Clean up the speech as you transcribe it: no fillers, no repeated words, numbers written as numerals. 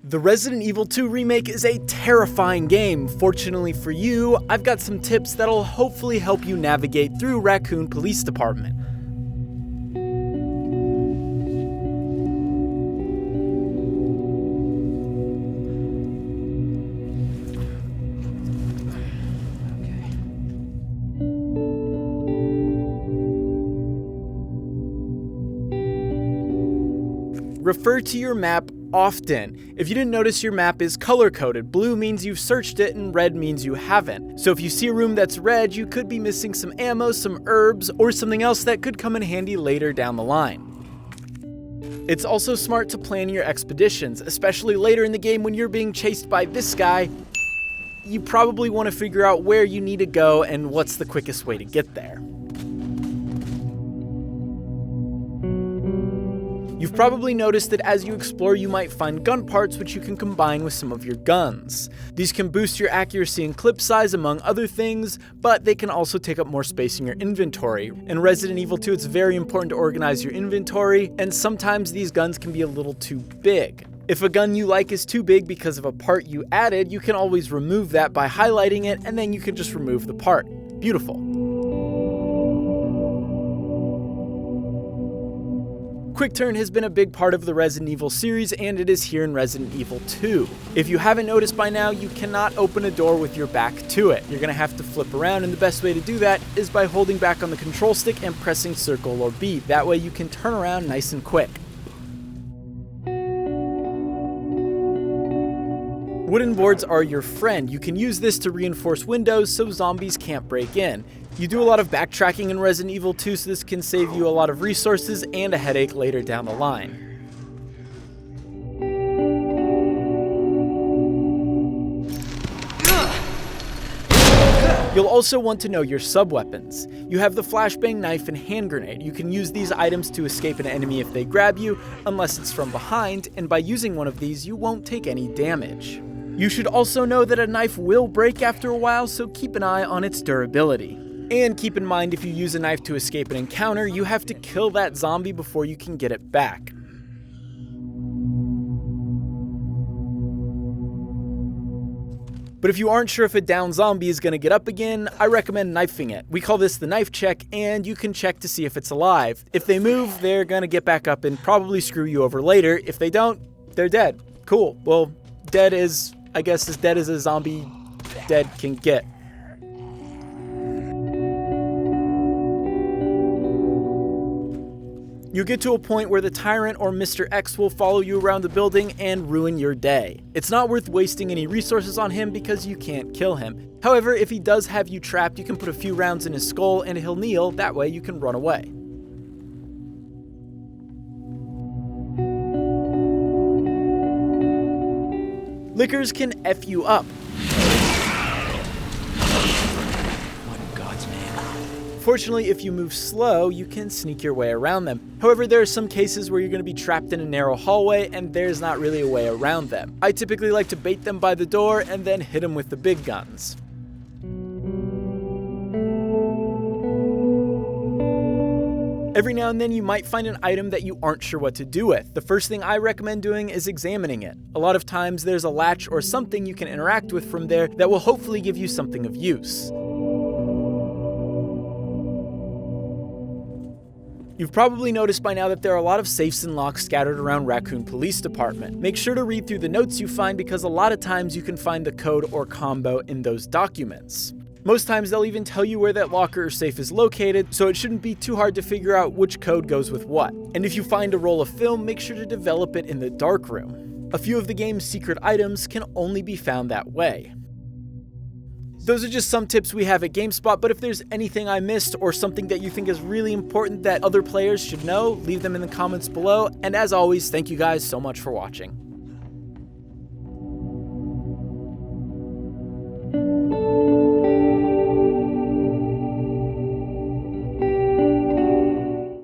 The Resident Evil 2 remake is a terrifying game. Fortunately for you, I've got some tips that'll hopefully help you navigate through Raccoon Police Department. Refer to your map often. If you didn't notice, your map is color-coded. Blue means you've searched it and red means you haven't. So if you see a room that's red, you could be missing some ammo, some herbs, or something else that could come in handy later down the line. It's also smart to plan your expeditions, especially later in the game when you're being chased by this guy. You probably want to figure out where you need to go and what's the quickest way to get there. You've probably noticed that as you explore, you might find gun parts which you can combine with some of your guns. These can boost your accuracy and clip size, among other things, but they can also take up more space in your inventory. In Resident Evil 2, it's very important to organize your inventory, and sometimes these guns can be a little too big. If a gun you like is too big because of a part you added, you can always remove that by highlighting it, and then you can just remove the part. Beautiful. Quick turn has been a big part of the Resident Evil series, and it is here in Resident Evil 2. If you haven't noticed by now, you cannot open a door with your back to it. You're going to have to flip around, and the best way to do that is by holding back on the control stick and pressing circle or B. That way you can turn around nice and quick. Wooden boards are your friend. You can use this to reinforce windows so zombies can't break in. You do a lot of backtracking in Resident Evil 2, so this can save you a lot of resources and a headache later down the line. You'll also want to know your sub-weapons. You have the flashbang knife and hand grenade. You can use these items to escape an enemy if they grab you, unless it's from behind, and by using one of these, you won't take any damage. You should also know that a knife will break after a while, so keep an eye on its durability. And keep in mind, if you use a knife to escape an encounter, you have to kill that zombie before you can get it back. But if you aren't sure if a downed zombie is going to get up again, I recommend knifing it. We call this the knife check, and you can check to see if it's alive. If they move, they're going to get back up and probably screw you over later. If they don't, they're dead. Cool. Well, dead is, I guess, as dead as a zombie dead can get. You get to a point where the Tyrant or MR.X will follow you around the building and ruin your day. It's not worth wasting any resources on him because you can't kill him. However, if he does have you trapped, you can put a few rounds in his skull and he'll kneel, that way you can run away. Lickers can F you up. Fortunately, if you move slow, you can sneak your way around them. However, there are some cases where you're going to be trapped in a narrow hallway and there's not really a way around them. I typically like to bait them by the door and then hit them with the big guns. Every now and then you might find an item that you aren't sure what to do with. The first thing I recommend doing is examining it. A lot of times there's a latch or something you can interact with from there that will hopefully give you something of use. You've probably noticed by now that there are a lot of safes and locks scattered around Raccoon Police Department. Make sure to read through the notes you find because a lot of times you can find the code or combo in those documents. Most times they'll even tell you where that locker or safe is located, so it shouldn't be too hard to figure out which code goes with what. And if you find a roll of film, make sure to develop it in the dark room. A few of the game's secret items can only be found that way. Those are just some tips we have at GameSpot, but if there's anything I missed or something that you think is really important that other players should know, leave them in the comments below. And as always, thank you guys so much for watching.